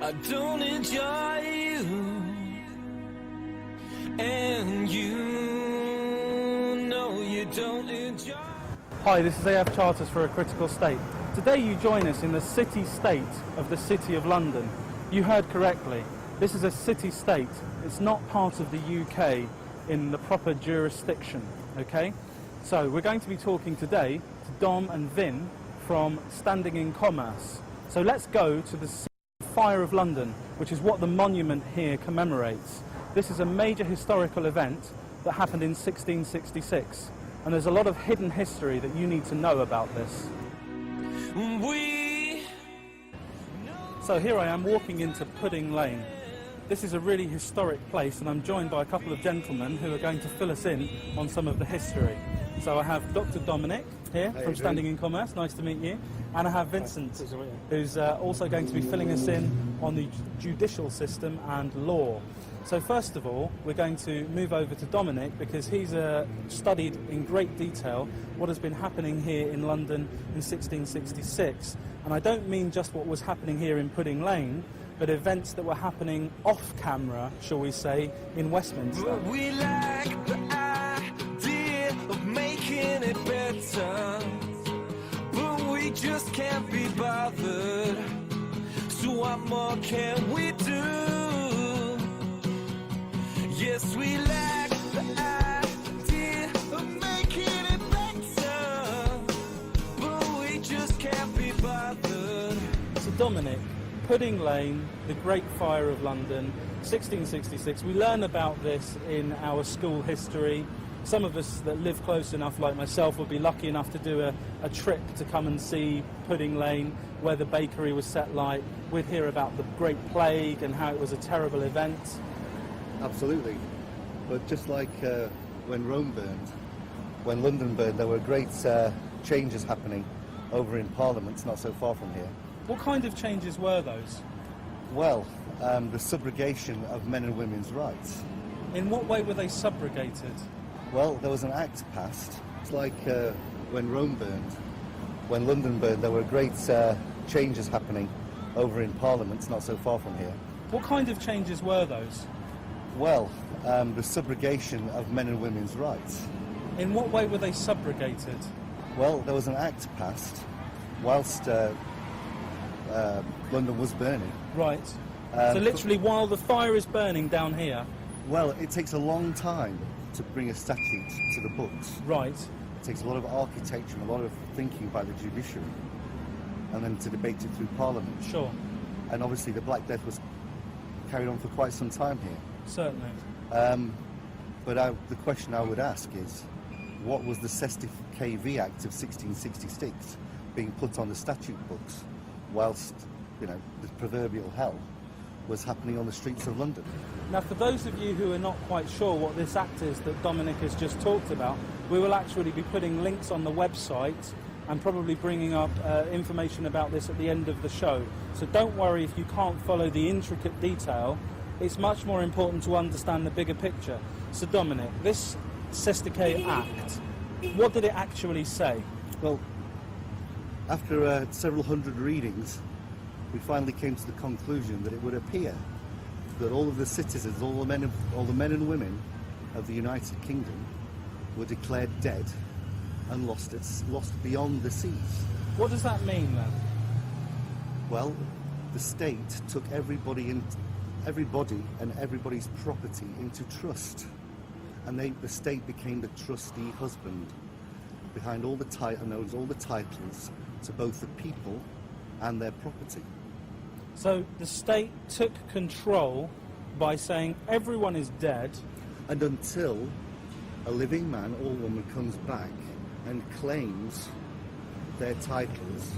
I don't enjoy you, and you know you don't enjoy. Hi, this is AF Charters for A Critical State. Today you join us in the city-state of the City of London. You heard correctly. This is a city-state. It's not part of the UK in the proper jurisdiction, okay? So we're going to be talking today to Dom and Vin from Standing in Commerce. So let's go to the Fire of London, which is what the monument here commemorates. This is a major historical event that happened in 1666, and there's a lot of hidden history that you need to know about this. So here I am walking into Pudding Lane. This is a really historic place, and I'm joined by a couple of gentlemen who are going to fill us in on some of the history. So I have Dr. Dominic here from Standing in Commerce, nice to meet you, and I have Vincent, who's also going to be filling us in on the judicial system and law. So first of all, we're going to move over to Dominic because he's studied in great detail what has been happening here in London in 1666. And I don't mean just what was happening here in Pudding Lane, but events that were happening off camera, shall we say, in Westminster. We like the idea of making it better, but we just can't be bothered. So what more can we do? Yes, we like the idea of making it better, but we just can't be bothered. So Dominic, Pudding Lane, the Great Fire of London, 1666. We learn about this in our school history. Some of us that live close enough, like myself, will be lucky enough to do a trip to come and see Pudding Lane, where the bakery was set light. We'd hear about the Great Plague and how it was a terrible event. Absolutely. But just like when Rome burned, when London burned, there were great changes happening over in Parliament, not so far from here. What kind of changes were those? Well, the subrogation of men and women's rights. In what way were they subrogated? Well, there was an act passed. It's like when Rome burned, when London burned, there were great changes happening over in Parliament, not so far from here. What kind of changes were those? Well, the subrogation of men and women's rights. In what way were they subrogated? Well, there was an act passed whilst London was burning. Right. So literally while the fire is burning down here? Well, it takes a long time to bring a statute to the books. Right. It takes a lot of architecture and a lot of thinking by the judiciary, and then to debate it through Parliament. Sure. And obviously the Black Death was carried on for quite some time here. Certainly. But the question I would ask is, what was the Cestui Act of 1666 being put on the statute books whilst, you know, the proverbial hell was happening on the streets of London? Now, for those of you who are not quite sure what this act is that Dominic has just talked about, we will actually be putting links on the website and probably bringing up information about this at the end of the show. So don't worry if you can't follow the intricate detail. It's much more important to understand the bigger picture. So Dominic, this Cestui Act, what did it actually say? Well, after several hundred readings, we finally came to the conclusion that it would appear that all of the citizens, all the men and women of the United Kingdom were declared dead and lost beyond the seas. What does that mean then? Well, the state took everybody and everybody's property into trust, and the state became the trustee husband behind all the owns all the titles to both the people and their property. So the state took control by saying everyone is dead. And until a living man or woman comes back and claims their titles,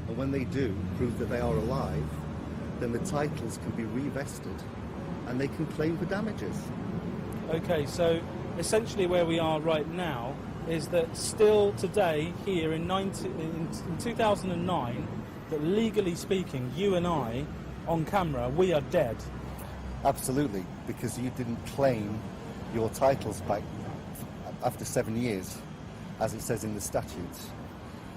and when they do prove that they are alive, then the titles can be revested and they can claim for damages. Okay, so essentially where we are right now is that still today here in 2009, that legally speaking, you and I, on camera, we are dead. Absolutely, because you didn't claim your titles back after 7 years, as it says in the statutes.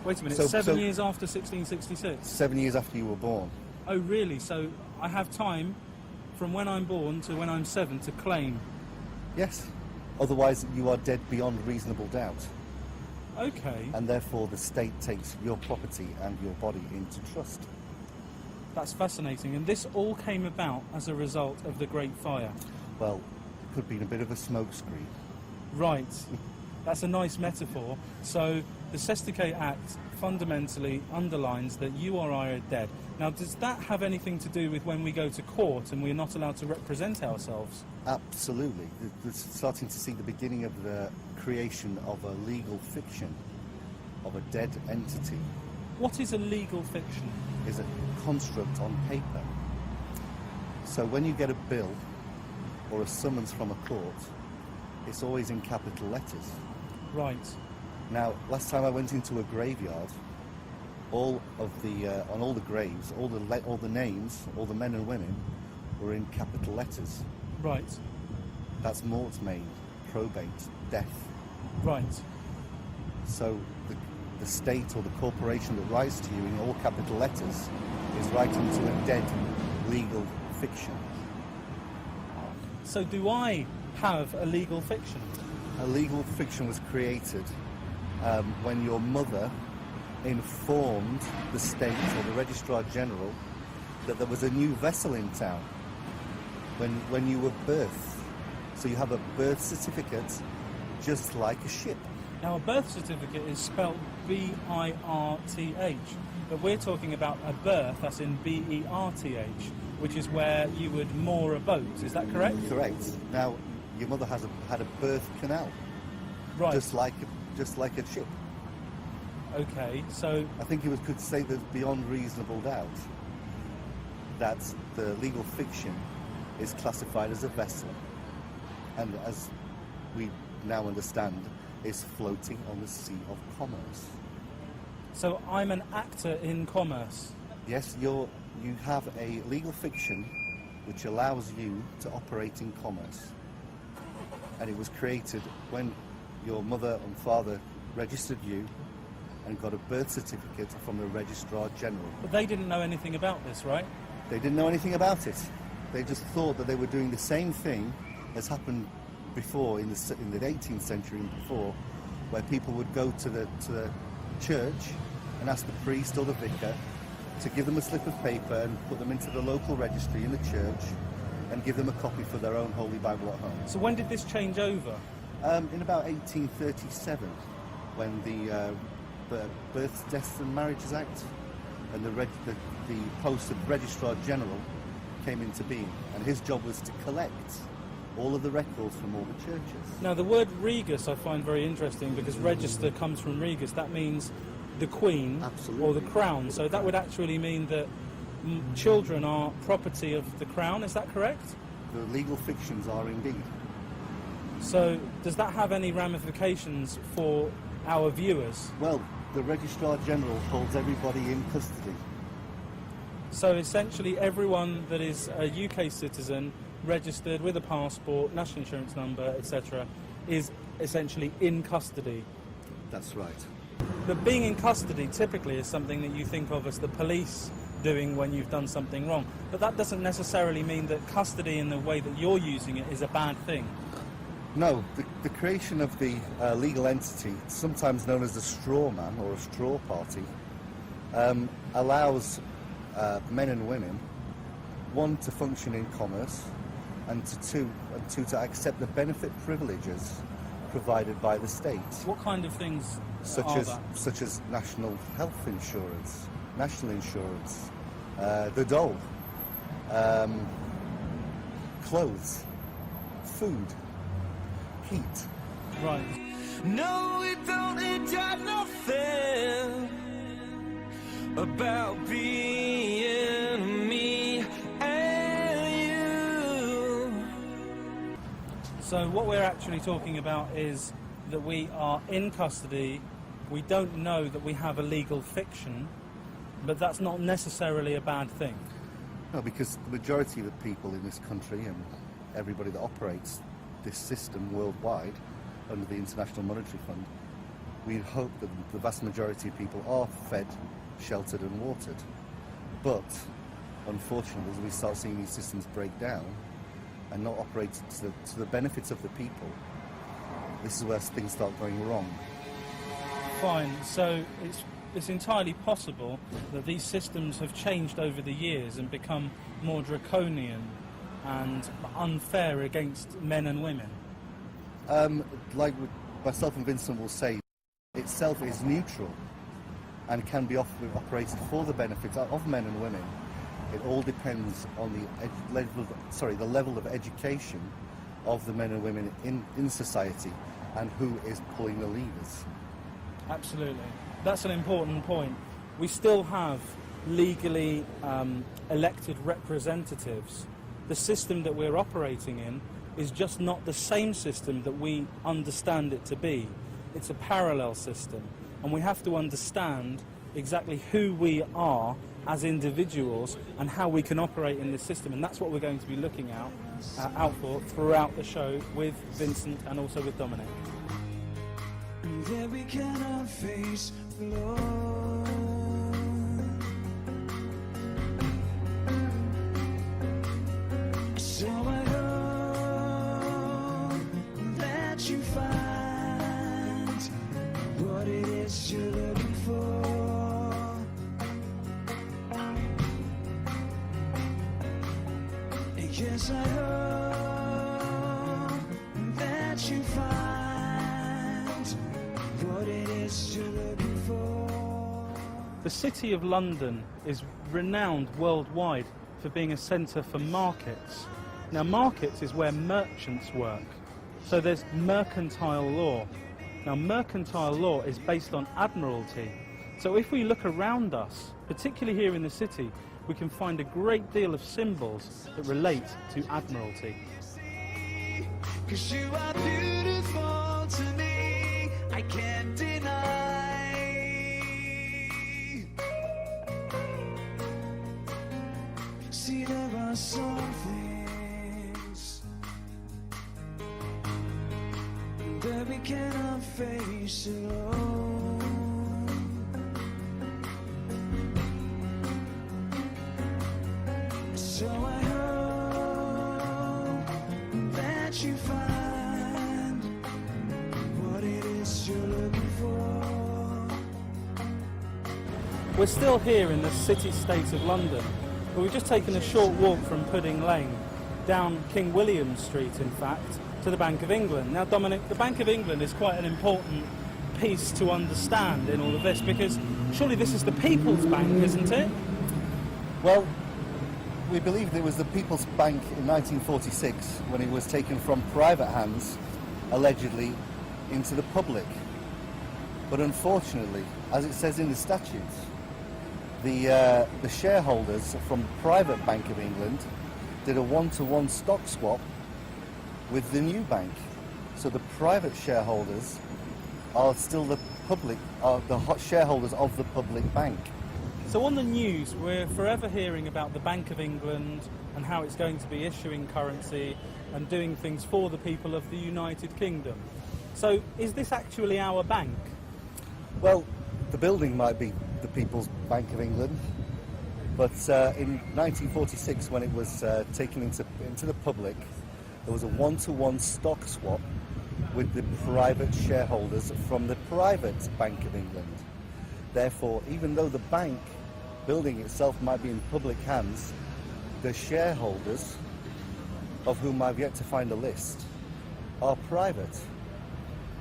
Wait a minute, 7 years after 1666? 7 years after you were born. Oh really? So I have time from when I'm born to when I'm 7 to claim. Yes. Otherwise, you are dead beyond reasonable doubt. Okay, And therefore, the state takes your property and your body into trust. that's fascinating. And this all came about as a result of the Great Fire. Well, it could be a bit of a smokescreen. Right. That's a nice metaphor. So the Cestui Act fundamentally underlines that you or I are dead. Now, does that have anything to do with when we go to court and we're not allowed to represent ourselves? Absolutely. We're starting to see the beginning of the creation of a legal fiction of a dead entity. What is a legal fiction? Is a construct on paper. So when you get a bill or a summons from a court, it's always in capital letters. Right. Now, last time I went into a graveyard, all of the on all the graves, all the names, all the men and women were in capital letters. Right. That's mortmain, probate, death. Right. So the state or the corporation that writes to you in all capital letters is writing to a dead legal fiction. So do I have a legal fiction? A legal fiction was created when your mother informed the state or the Registrar General that there was a new vessel in town when you were birthed. So you have a birth certificate just like a ship. Now, a birth certificate is spelled B-I-R-T-H, but we're talking about a berth, as in B-E-R-T-H, which is where you would moor a boat. Is that correct? Correct. Now, your mother had a birth canal, Right. just like a ship. Okay, so I think you could say that beyond reasonable doubt that the legal fiction is classified as a vessel, and as we now understand, is floating on the sea of commerce. so I'm an actor in commerce. Yes, you have a legal fiction which allows you to operate in commerce, and it was created when your mother and father registered you and got a birth certificate from the Registrar General. But they didn't know anything about this, right? They didn't know anything about it. They just thought that they were doing the same thing as happened before in the 18th century and before, where people would go to the church and ask the priest or the vicar to give them a slip of paper and put them into the local registry in the church and give them a copy for their own Holy Bible at home. So when did this change over? In about 1837, when the Births, Deaths and Marriages Act and the post of Registrar General came into being, and his job was to collect all of the records from all the churches. Now, the word regus I find very interesting because register comes from regus. That means the queen Absolutely. or the crown. So that would actually mean that children are property of the crown. Is that correct? The legal fictions are indeed. So does that have any ramifications for our viewers? Well, the Registrar General holds everybody in custody. So essentially everyone that is a UK citizen, registered with a passport, national insurance number, etc., is essentially in custody. That's right. But being in custody typically is something that you think of as the police doing when you've done something wrong. But that doesn't necessarily mean that custody in the way that you're using it is a bad thing. No, the creation of the legal entity, sometimes known as a Strawman or a straw party, allows men and women, one, to function in commerce, and two, to accept the benefit privileges provided by the state. What kind of things Such are as that? such as national health insurance, national insurance, the dole, clothes, food, heat. Right. No, it don't enjoy nothing about being me and you. So what we're actually talking about is that we are in custody. We don't know that we have a legal fiction, but that's not necessarily a bad thing. No, because the majority of the people in this country and everybody that operates this system worldwide under the International Monetary Fund, we hope that the vast majority of people are fed, sheltered and watered. But unfortunately, as we start seeing these systems break down and not operate to the benefits of the people, this is where things start going wrong. Fine, so it's entirely possible that these systems have changed over the years and become more draconian and unfair against men and women. Like myself and Vincent will say, itself is neutral and can be operated for the benefit of men and women. It all depends on the level of education of the men and women in society and who is pulling the levers. Absolutely. That's an important point. We still have legally elected representatives. The system that we're operating in is just not the same system that we understand it to be. It's a parallel system, and we have to understand exactly who we are as individuals and how we can operate in this system, and that's what we're going to be looking out for throughout the show with Vincent and also with Dominic. Then we cannot face the Lord. So I hope that you find what it is you're looking for. Yes, I hope that you find what it is you're looking for. The City of London is renowned worldwide for being a centre for markets. Now, markets is where merchants work. So there's mercantile law. Now, mercantile law is based on admiralty. So if we look around us, particularly here in the city, we can find a great deal of symbols that relate to admiralty. 'Cause you are beautiful to me, I can't deny. See, there are some things that we cannot face alone. So I hope that you find what it is you're looking for. We're still here in the city-state of London, but we've just taken a short walk from Pudding Lane, down King William Street, in fact, to the Bank of England. Now, Dominic, the Bank of England is quite an important piece to understand in all of this, because surely this is the People's Bank, isn't it? Well, we believe it was the People's Bank in 1946 when it was taken from private hands, allegedly, into the public. But unfortunately, as it says in the statutes, the shareholders from the private Bank of England did a one-to-one stock swap with the new bank. So the private shareholders are still the public, are the shareholders of the public bank. So on the news, we're forever hearing about the Bank of England and how it's going to be issuing currency and doing things for the people of the United Kingdom. So is this actually our bank? Well, the building might be the People's Bank of England, but in 1946, when it was taken into the public, there was a one-to-one stock swap with the private shareholders from the private Bank of England. Therefore, even though the bank building itself might be in public hands, the shareholders, of whom I've yet to find a list, are private.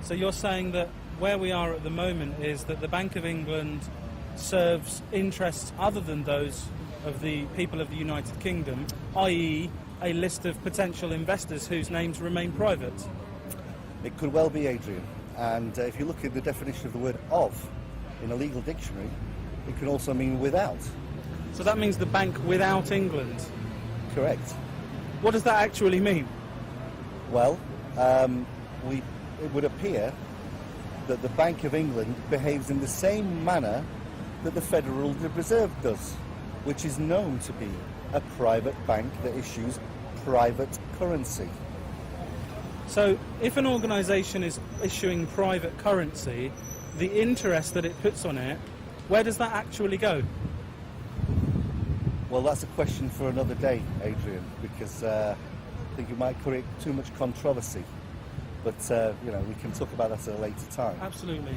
So you're saying that where we are at the moment is that the Bank of England serves interests other than those of the people of the United Kingdom, i.e. a list of potential investors whose names remain private? It could well be, Adrian. And if you look at the definition of the word "of" in a legal dictionary, it can also mean without. So that means the bank without England? Correct. What does that actually mean? Well, it would appear that the Bank of England behaves in the same manner that the Federal Reserve does, which is known to be a private bank that issues private currency. So if an organisation is issuing private currency, the interest that it puts on it, where does that actually go? Well, that's a question for another day, Adrian, because I think it might create too much controversy. But, you know, we can talk about that at a later time. Absolutely.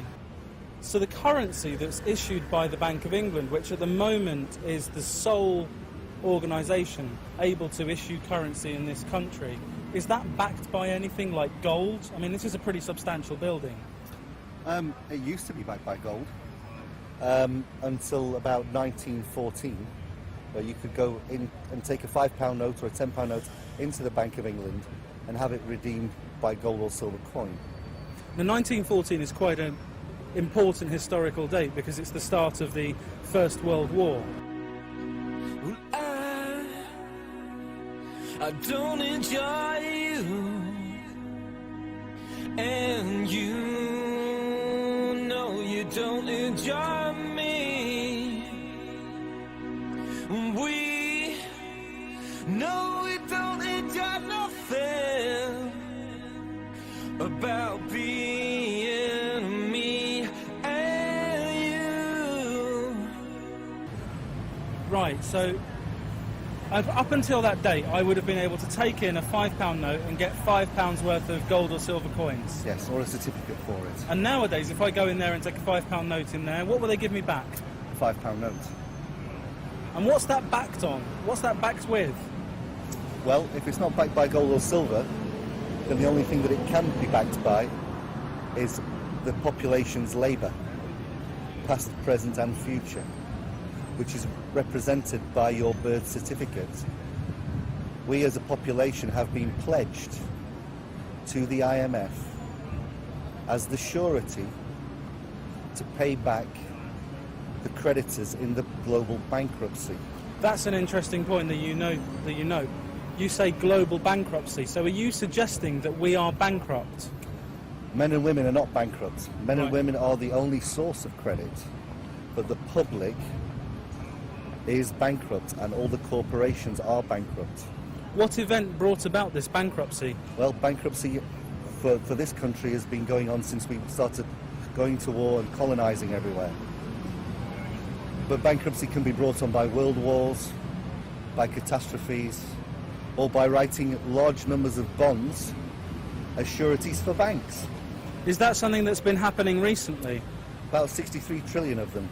So the currency that's issued by the Bank of England, which at the moment is the sole organisation able to issue currency in this country, is that backed by anything like gold? I mean, this is a pretty substantial building. It used to be backed by gold until about 1914, where you could go in and take a £5 note or a £10 note into the Bank of England and have it redeemed by gold or silver coin. Now, 1914 is quite an important historical date because it's the start of the First World War. Well, I don't enjoy you, and you know you don't enjoy me. We know we don't enjoy nothing about being me and you. Right, so up until that date, I would have been able to take in a £5 note and get £5 worth of gold or silver coins. Yes, or a certificate for it. And nowadays, if I go in there and take a £5 note in there, what will they give me back? A £5 note. And what's that backed on? What's that backed with? Well, if it's not backed by gold or silver, then the only thing that it can be backed by is the population's labour, past, present and future, which is represented by your birth certificate. We as a population have been pledged to the IMF as the surety to pay back the creditors in the global bankruptcy. That's an interesting point that you know. You say global bankruptcy, so are you suggesting that we are bankrupt? Men and women are not bankrupt. Men Right. and women are the only source of credit, but the public is bankrupt and all the corporations are bankrupt. What event brought about this bankruptcy? Well, bankruptcy for this country has been going on since we started going to war and colonising everywhere. But bankruptcy can be brought on by world wars, by catastrophes, or by writing large numbers of bonds as sureties for banks. Is that something that's been happening recently? About 63 trillion of them.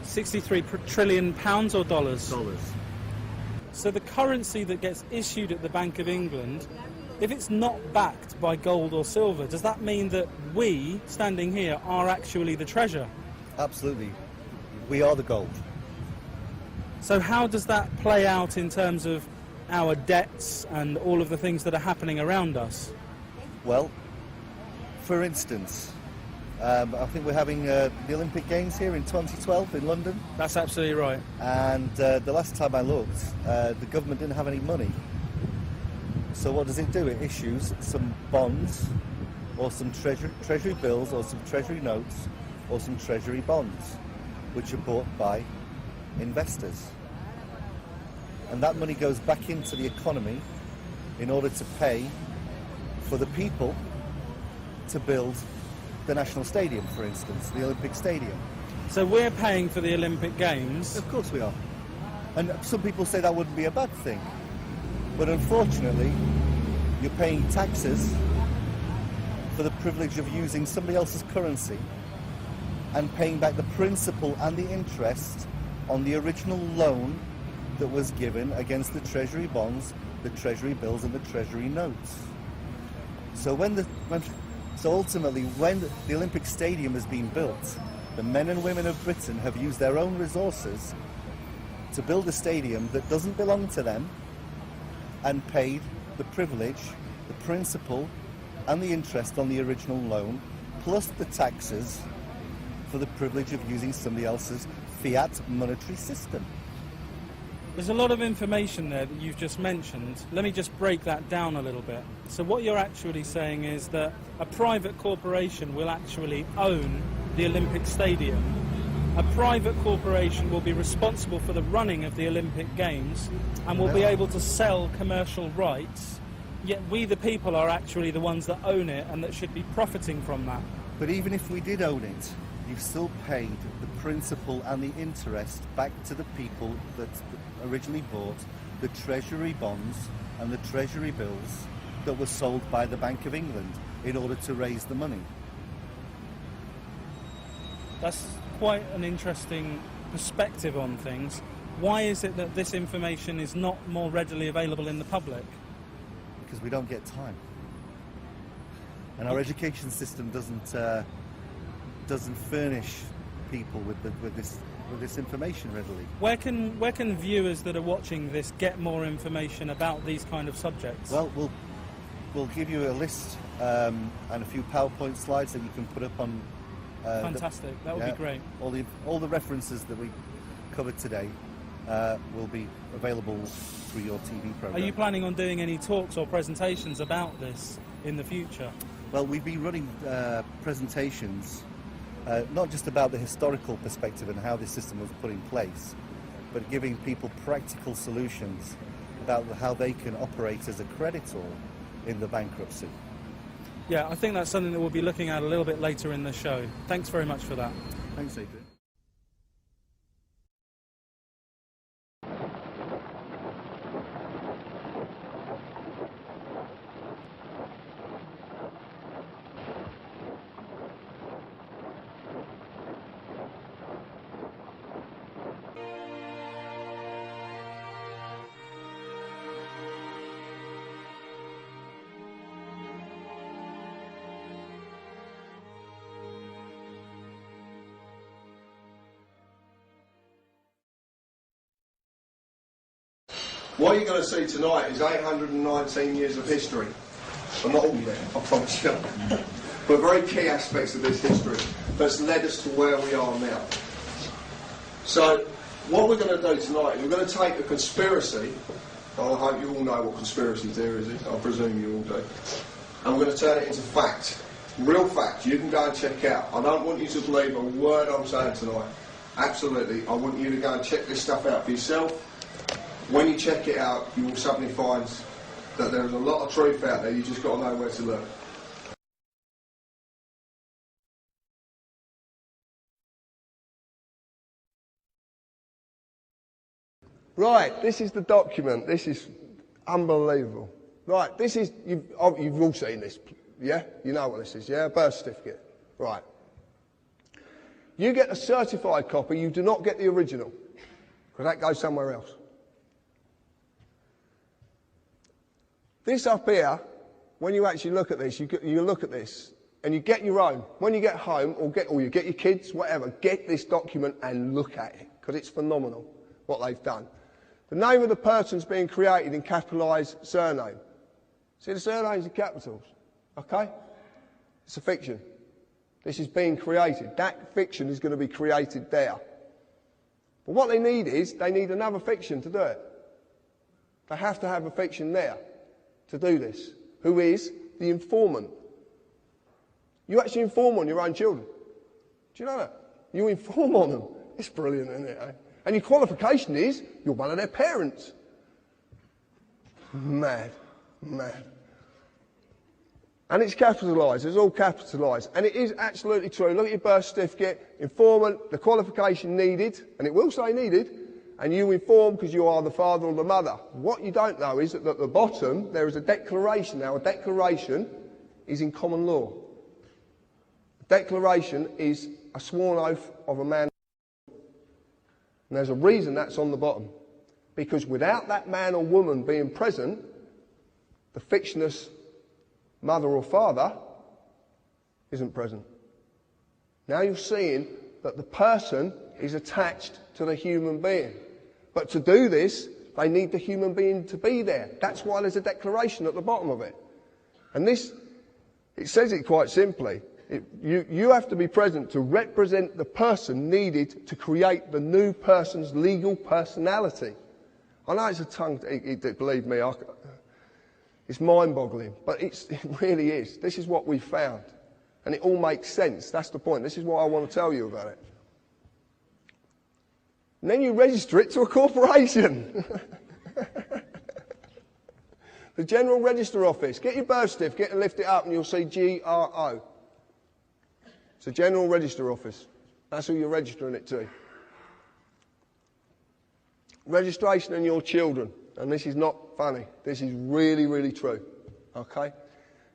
63 trillion pounds or dollars? Dollars. So the currency that gets issued at the Bank of England, if it's not backed by gold or silver, does that mean that we, standing here, are actually the treasure? Absolutely. We are the gold. So how does that play out in terms of our debts and all of the things that are happening around us? Well, for instance, I think we're having the Olympic Games here in 2012 in London. That's absolutely right. And the last time I looked, the government didn't have any money. So what does it do? It issues some bonds or some treasury bills or some treasury notes or some treasury bonds, which are bought by investors. And that money goes back into the economy in order to pay for the people to build the National Stadium, for instance, the Olympic Stadium. So we're paying for the Olympic Games. Of course we are. And some people say that wouldn't be a bad thing. But unfortunately, you're paying taxes for the privilege of using somebody else's currency and paying back the principal and the interest on the original loan that was given against the treasury bonds, the treasury bills and the treasury notes. So ultimately, when the Olympic Stadium has been built, the men and women of Britain have used their own resources to build a stadium that doesn't belong to them and paid the privilege, the principal and the interest on the original loan, plus the taxes for the privilege of using somebody else's fiat monetary system. There's a lot of information there that you've just mentioned. Let me just break that down a little bit. So what you're actually saying is that a private corporation will actually own the Olympic Stadium. A private corporation will be responsible for the running of the Olympic Games and will be able to sell commercial rights, yet we the people are actually the ones that own it and that should be profiting from that. But even if we did own it, you've still paid the principal and the interest back to the people that originally bought the Treasury bonds and the Treasury bills that were sold by the Bank of England in order to raise the money. That's quite an interesting perspective on things. Why is it that this information is not more readily available in the public? Because we don't get time. And our education system doesn't furnish people with this information readily. Where can viewers that are watching this get more information about these kind of subjects? Well, we'll give you a list and a few PowerPoint slides that you can put up on. Fantastic. That would be great. All the references that we covered today will be available through your TV program. Are you planning on doing any talks or presentations about this in the future? Well, we've been running presentations, not just about the historical perspective and how this system was put in place, but giving people practical solutions about how they can operate as a creditor in the bankruptcy. Yeah, I think that's something that we'll be looking at a little bit later in the show. Thanks very much for that. Thanks, Adrian. What you're going to see tonight is 819 years of history. Well, not all there, I promise you. But very key aspects of this history that's led us to where we are now. So, what we're going to do tonight is we're going to take a conspiracy, I hope you all know what conspiracy theories is, I presume you all do, and we're going to turn it into fact. Real fact, you can go and check out. I don't want you to believe a word I'm saying tonight. Absolutely, I want you to go and check this stuff out for yourself. When you check it out, you will suddenly find that there is a lot of truth out there, you just got to know where to look. Right, this is the document. This is unbelievable. Right, this is, you've all seen this, yeah? You know what this is, yeah? Birth certificate. Right. You get a certified copy, you do not get the original, because that goes somewhere else. This up here, when you actually look at this, you look at this, and you get your own. When you get home, or you get your kids, whatever, get this document and look at it, because it's phenomenal what they've done. The name of the person's being created in capitalised surname. See the surnames in capitals, okay? It's a fiction. This is being created. That fiction is going to be created there. But what they need is, they need another fiction to do it. They have to have a fiction there to do this, who is the informant. You actually inform on your own children. Do you know that? You inform on them. It's brilliant, isn't it? Eh? And your qualification is, you're one of their parents. Mad, mad. And it's capitalised, it's all capitalised. And it is absolutely true. Look at your birth certificate, informant, the qualification needed, and it will say needed, and you inform because you are the father or the mother. What you don't know is that at the bottom there is a declaration. Now a declaration is in common law. A declaration is a sworn oath of a man. And there's a reason that's on the bottom. Because without that man or woman being present, the fictitious mother or father isn't present. Now you're seeing that the person is attached to the human being. But to do this, they need the human being to be there. That's why there's a declaration at the bottom of it. And this, it says it quite simply. You have to be present to represent the person needed to create the new person's legal personality. I know it's a tongue, believe me, it's mind-boggling, but it really is. This is what we found. And it all makes sense. That's the point. This is what I want to tell you about it. And then you register it to a corporation. The General Register Office. Get your birth certificate and lift it up and you'll see GRO. It's a General Register Office. That's who you're registering it to. Registration and your children. And this is not funny. This is really, really true. Okay?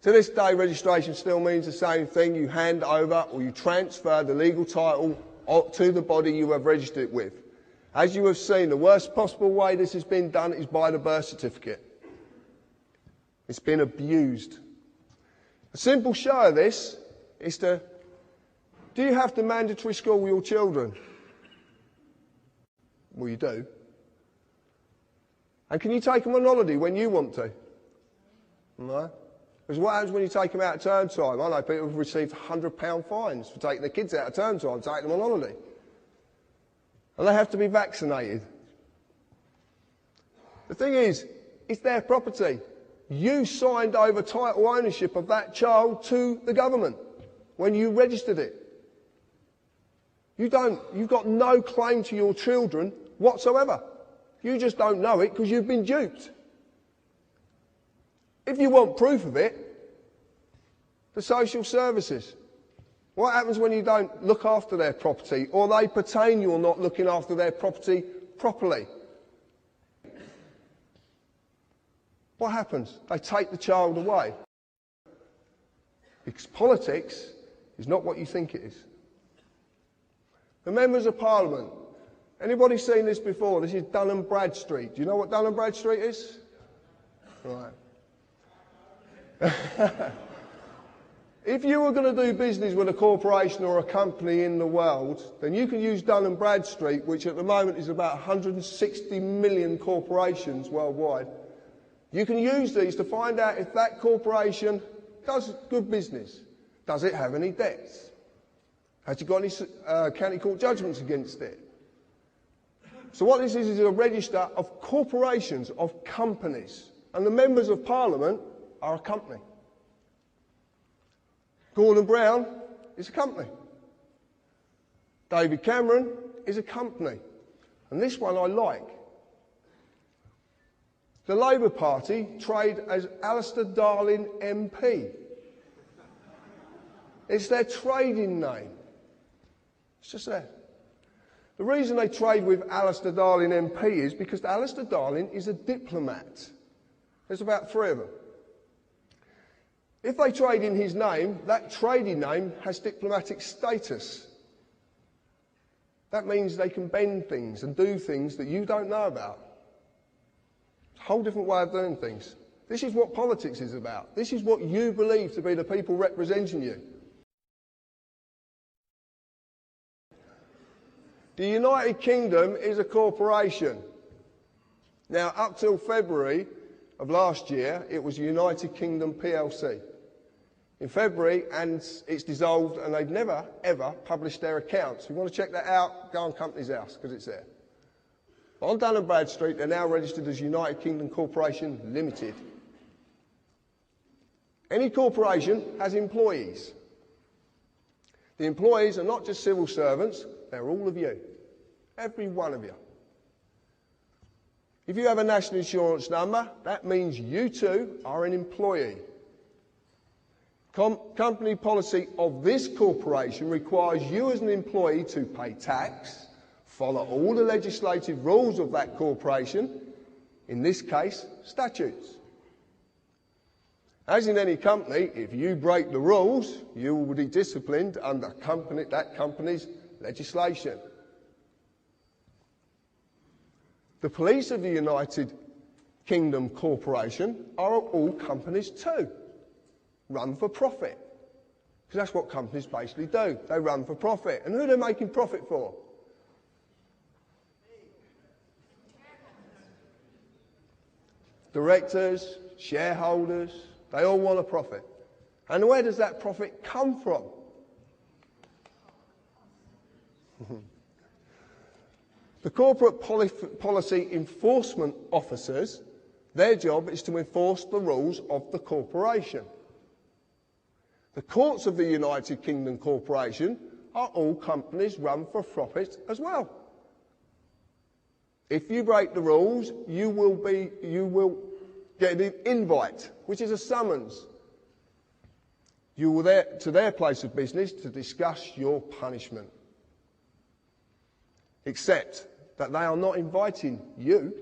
To this day, registration still means the same thing. You hand over or you transfer the legal title to the body you have registered it with. As you have seen, the worst possible way this has been done is by the birth certificate. It's been abused. A simple show of this is do you have to mandatory school your children? Well, you do. And can you take them on holiday when you want to? No. Because what happens when you take them out at term time? I know people have received £100 fines for taking their kids out at term time, taking them on holiday. And they have to be vaccinated. The thing is, it's their property. You signed over title ownership of that child to the government when you registered it. You've got no claim to your children whatsoever. You just don't know it because you've been duped. If you want proof of it, the social services. What happens when you don't look after their property or they pertain you're not looking after their property properly? What happens? They take the child away. Because politics is not what you think it is. The members of Parliament. Anybody seen this before? This is Dun & Bradstreet. Do you know what Dun & Bradstreet is? Right. If you were going to do business with a corporation or a company in the world, then you can use Dun & Bradstreet, which at the moment is about 160 million corporations worldwide. You can use these to find out if that corporation does good business. Does it have any debts? Has it got any county court judgments against it? So what this is a register of corporations, of companies. And the members of Parliament are a company. Gordon Brown is a company. David Cameron is a company. And this one I like. The Labour Party trade as Alistair Darling MP. It's their trading name. It's just there. The reason they trade with Alistair Darling MP is because Alistair Darling is a diplomat. There's about 3 of them. If they trade in his name, that trading name has diplomatic status. That means they can bend things and do things that you don't know about. It's a whole different way of doing things. This is what politics is about. This is what you believe to be the people representing you. The United Kingdom is a corporation. Now, up till February of last year, it was United Kingdom PLC. In February, and it's dissolved, and they've never, ever published their accounts. If you want to check that out, go on Companies House, because it's there. But on Dun & Bradstreet, they're now registered as United Kingdom Corporation Limited. Any corporation has employees. The employees are not just civil servants, they're all of you. Every one of you. If you have a national insurance number, that means you too are an employee. Company policy of this corporation requires you as an employee to pay tax, follow all the legislative rules of that corporation, in this case, statutes. As in any company, if you break the rules, you will be disciplined under that company's legislation. The police of the United Kingdom Corporation are all companies too. Run for profit. Because that's what companies basically do. They run for profit. And who are they making profit for? Directors, shareholders, they all want a profit. And where does that profit come from? The corporate policy enforcement officers, their job is to enforce the rules of the corporation. The courts of the United Kingdom Corporation are all companies run for profit as well. If you break the rules, you will get an invite, which is a summons. You will to their place of business to discuss your punishment. except that they are not inviting you.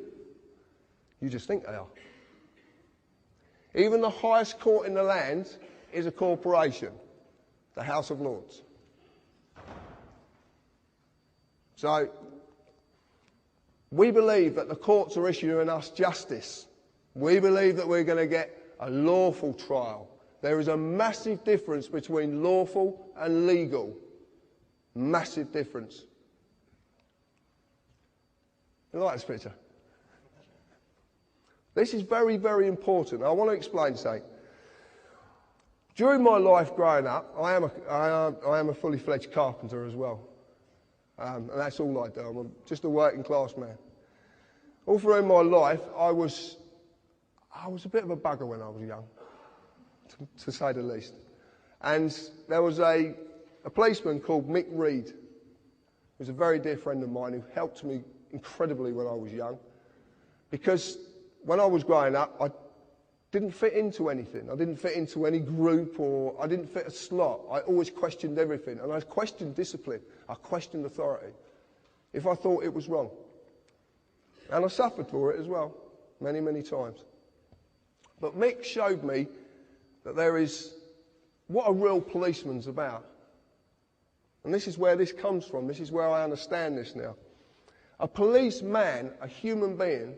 You just think they are. Even the highest court in the land is a corporation, the House of Lords. So, we believe that the courts are issuing us justice. We believe that we're going to get a lawful trial. There is a massive difference between lawful and legal. Massive difference. You like this picture? This is very, very important. I want to explain something. During my life growing up, I am a fully fledged carpenter as well. And that's all I do. I'm just a working class man. All through my life, I was a bit of a bugger when I was young, to say the least. And there was a policeman called Mick Reed, who was a very dear friend of mine, who helped me incredibly when I was young. Because when I was growing up, I didn't fit into anything. I didn't fit into any group, or I didn't fit a slot. I always questioned everything, and I questioned discipline. I questioned authority if I thought it was wrong. And I suffered for it as well, many, many times. But Mick showed me that there is what a real policeman's about. And this is where this comes from. This is where I understand this now. A policeman, a human being,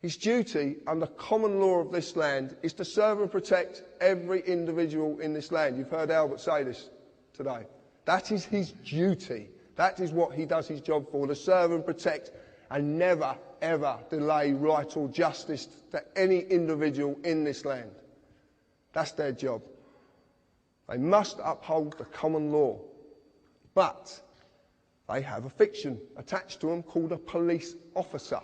his duty under common law of this land is to serve and protect every individual in this land. You've heard Albert say this today. That is his duty. That is what he does his job for, to serve and protect and never, ever delay right or justice to any individual in this land. That's their job. They must uphold the common law. But they have a fiction attached to them called a police officer.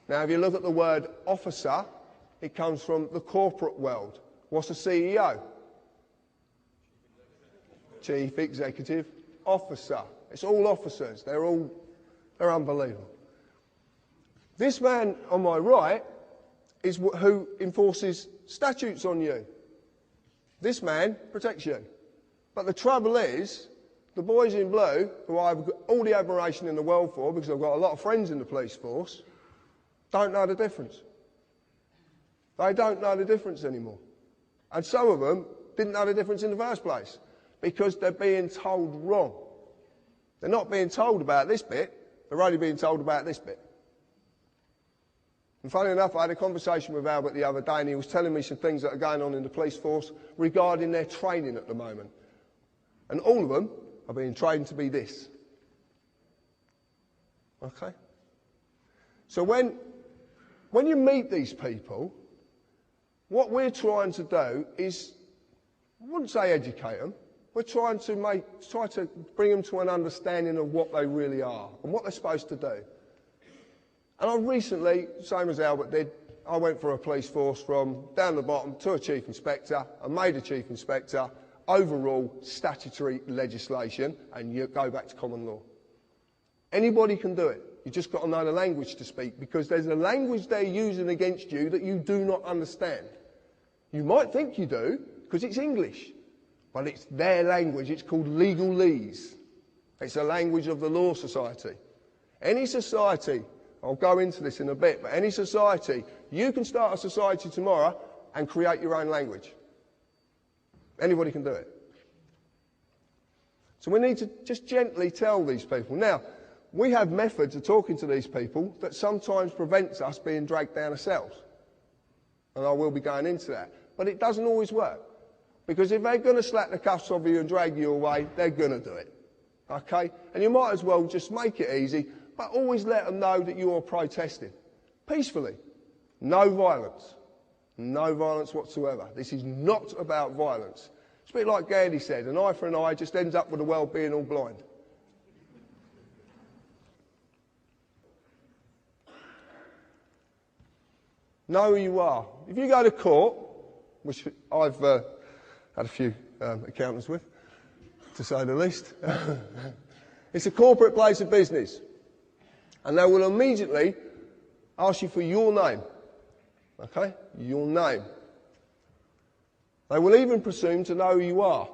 Now, if you look at the word officer, it comes from the corporate world. What's a CEO? Chief Executive Officer. It's all officers. They're unbelievable. This man on my right is who enforces statutes on you. This man protects you. But the trouble is, the boys in blue, who I've got all the admiration in the world for, because I've got a lot of friends in the police force, don't know the difference. They don't know the difference anymore. And some of them didn't know the difference in the first place, because they're being told wrong. They're not being told about this bit, they're only being told about this bit. And funny enough, I had a conversation with Albert the other day, and he was telling me some things that are going on in the police force regarding their training at the moment. And all of them are being trained to be this. Okay? So when you meet these people, what we're trying to do is, I wouldn't say educate them, we're trying to bring them to an understanding of what they really are and what they're supposed to do. And I recently, same as Albert did, I went for a police force from down the bottom to a chief inspector, and made a chief inspector, overall statutory legislation, and you go back to common law. Anybody can do it. You've just got to know the language to speak, because there's a language they're using against you that you do not understand. You might think you do, because it's English, but it's their language. It's called legalese. It's a language of the Law Society. Any society, I'll go into this in a bit, but any society, you can start a society tomorrow and create your own language. Anybody can do it. So we need to just gently tell these people. Now, we have methods of talking to these people that sometimes prevents us being dragged down ourselves. And I will be going into that. But it doesn't always work. Because if they're going to slap the cuffs off you and drag you away, they're going to do it. Okay? And you might as well just make it easy, but always let them know that you're protesting. Peacefully. No violence. No violence whatsoever. This is not about violence. It's a bit like Gandhi said, an eye for an eye just ends up with the world being all blind. Know who you are. If you go to court, which I've had a few accountants with, to say the least, it's a corporate place of business. And they will immediately ask you for your name. Okay? Your name. They will even presume to know who you are.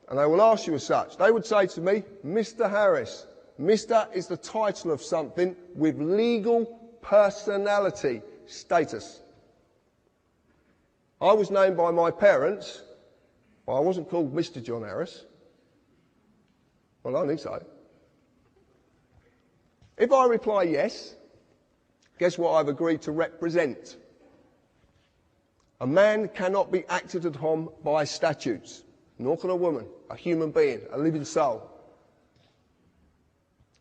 And they will ask you as such. They would say to me, Mr. Harris, Mr. is the title of something with legal personality, status. I was named by my parents, but I wasn't called Mr. John Harris. Well, I don't think so. If I reply yes, guess what I've agreed to represent? A man cannot be acted upon by statutes, nor can a woman, a human being, a living soul.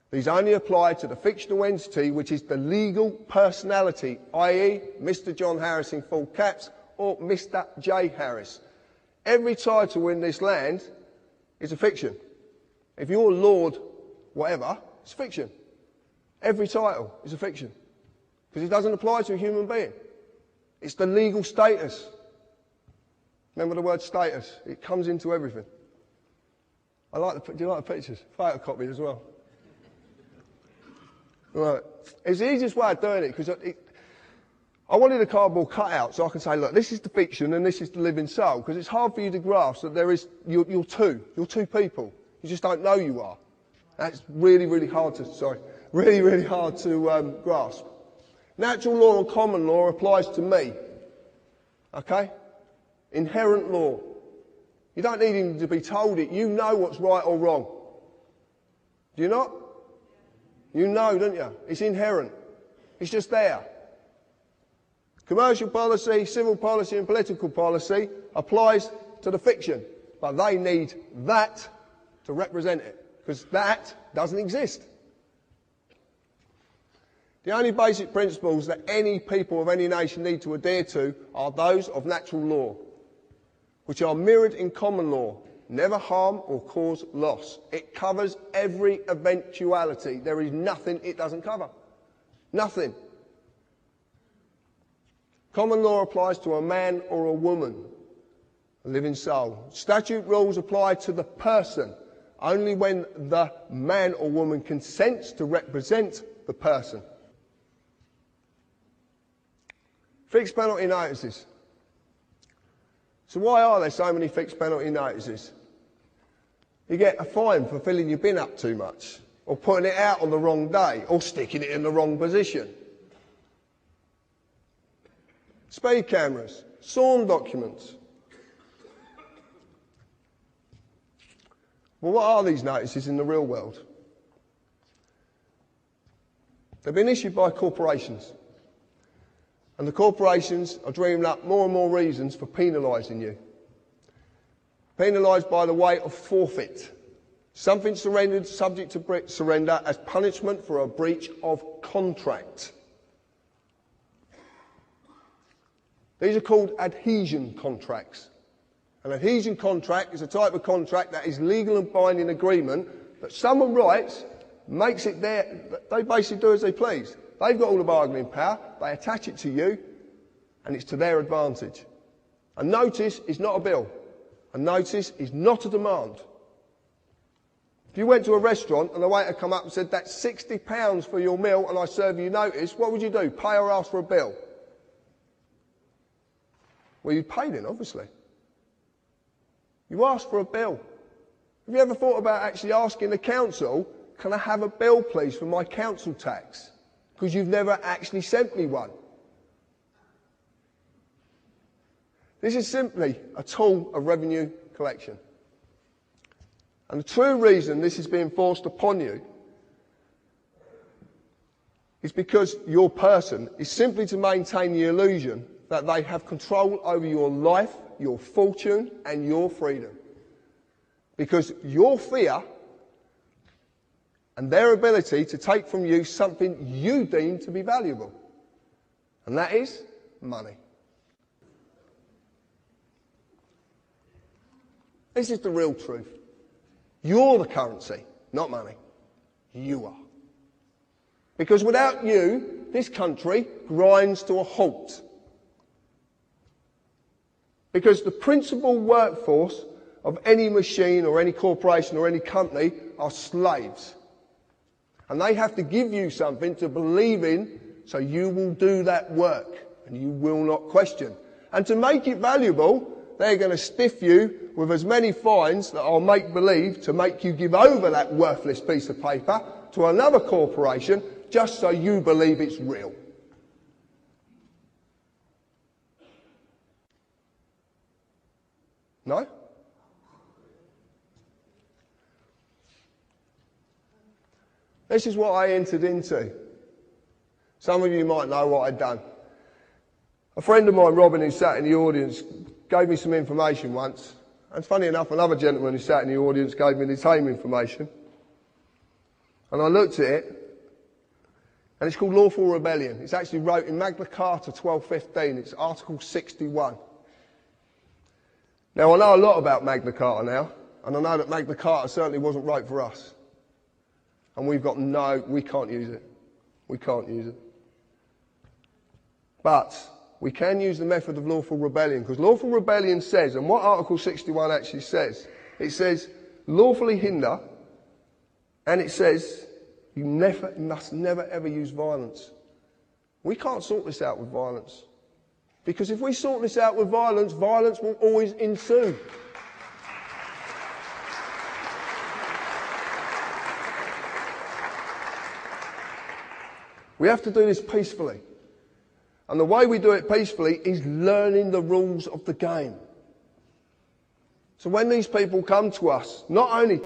These only apply to the fictional entity which is the legal personality, i.e. Mr. John Harris in full caps or Mr. J. Harris. Every title in this land is a fiction. If you're Lord whatever, it's fiction. Every title is a fiction because it doesn't apply to a human being. It's the legal status. Remember the word status? It comes into everything. Do you like the pictures? Photocopy as well. Right. It's the easiest way of doing it because I wanted a cardboard cutout so I can say, look, this is the fiction and this is the living soul, because it's hard for you to grasp that you're two people. You just don't know you are. That's really hard to grasp. Natural law and common law applies to me. Okay? Inherent law. You don't need even to be told it. You know what's right or wrong. Do you not? You know, don't you? It's inherent. It's just there. Commercial policy, civil policy and political policy applies to the fiction, but they need that to represent it, because that doesn't exist. The only basic principles that any people of any nation need to adhere to are those of natural law, which are mirrored in common law. Never harm or cause loss. It covers every eventuality. There is nothing it doesn't cover. Nothing. Common law applies to a man or a woman, a living soul. Statute rules apply to the person only when the man or woman consents to represent the person. Fixed penalty notices. So why are there so many fixed penalty notices? You get a fine for filling your bin up too much, or putting it out on the wrong day, or sticking it in the wrong position. Speed cameras, sworn documents. Well, what are these notices in the real world? They've been issued by corporations. And the corporations are dreaming up more and more reasons for penalising you. Penalised by the way of forfeit. Something surrendered subject to surrender as punishment for a breach of contract. These are called adhesion contracts. An adhesion contract is a type of contract that is legal and binding agreement that someone writes, makes it their, they basically do as they please. They've got all the bargaining power, they attach it to you, and it's to their advantage. A notice is not a bill. A notice is not a demand. If you went to a restaurant and the waiter come up and said, that's £60 for your meal and I serve you notice, what would you do? Pay or ask for a bill? Well, you'd pay then, obviously. You ask for a bill. Have you ever thought about actually asking the council, can I have a bill please for my council tax? Because you've never actually sent me one. This is simply a tool of revenue collection. And the true reason this is being forced upon you is because your person is simply to maintain the illusion that they have control over your life, your fortune and your freedom. Because your fear and their ability to take from you something you deem to be valuable. And that is money. This is the real truth. You're the currency, not money. You are. Because without you, this country grinds to a halt. Because the principal workforce of any machine or any corporation or any company are slaves. And they have to give you something to believe in so you will do that work and you will not question. And to make it valuable, they're going to stiff you with as many fines that are make-believe to make you give over that worthless piece of paper to another corporation just so you believe it's real. No? This is what I entered into. Some of you might know what I'd done. A friend of mine, Robin, who sat in the audience, gave me some information once. And funny enough, another gentleman who sat in the audience gave me the same information. And I looked at it, and it's called Lawful Rebellion. It's actually wrote in Magna Carta 1215. It's Article 61. Now, I know a lot about Magna Carta now, and I know that Magna Carta certainly wasn't wrote for us. And we can't use it. We can't use it. But we can use the method of lawful rebellion, because lawful rebellion says, and what Article 61 actually says, it says lawfully hinder, and it says you must never ever use violence. We can't sort this out with violence. Because if we sort this out with violence, violence will always ensue. We have to do this peacefully. And the way we do it peacefully is learning the rules of the game. So when these people come to us, not only